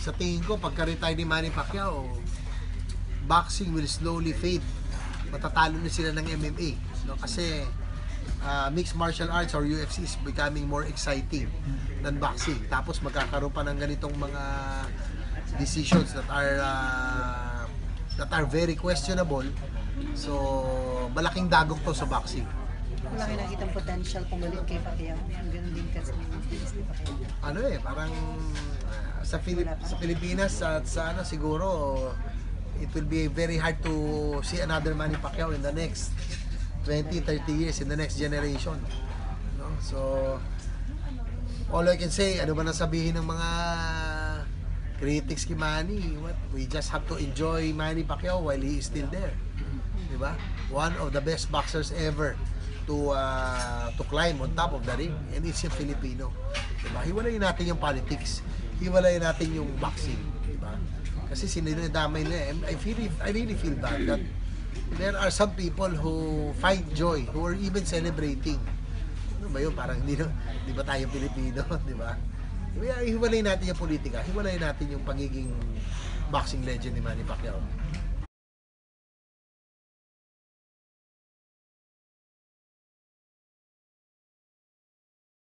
sa tingin ko, pagka-retire ni Manny Pacquiao, boxing will slowly fade. Matatalo na sila ng MMA. No? Kasi mixed martial arts or UFC is becoming more exciting than boxing. Tapos magkakaroon pa ng ganitong mga decisions that are very questionable. So, malaking dagok to sa boxing. Wala kayo nakitang potential pumalit kay Pacquiao. Ang ganun din kasi yung Philippines ni Pacquiao. Parang sa Pilipinas at sa siguro it will be very hard to see another Manny Pacquiao in the next 20-30 years, in the next generation. No? So, all I can say, ano ba nasabihin ng mga critics kay Manny? We just have to enjoy Manny Pacquiao while he is still there. Diba? One of the best boxers ever to climb on top of the ring, and it's a Filipino. Diba? Hiwalayin natin yung politics, hiwalayin natin yung boxing, diba? Kasi sinidamay nila. I really feel bad that there are some people who find joy, who are even celebrating. Ano ba yun? Parang di ba tayo Pilipino, diba? Hiwalayin natin yung politika, hiwalayin natin yung pagiging boxing legend ni Manny Pacquiao.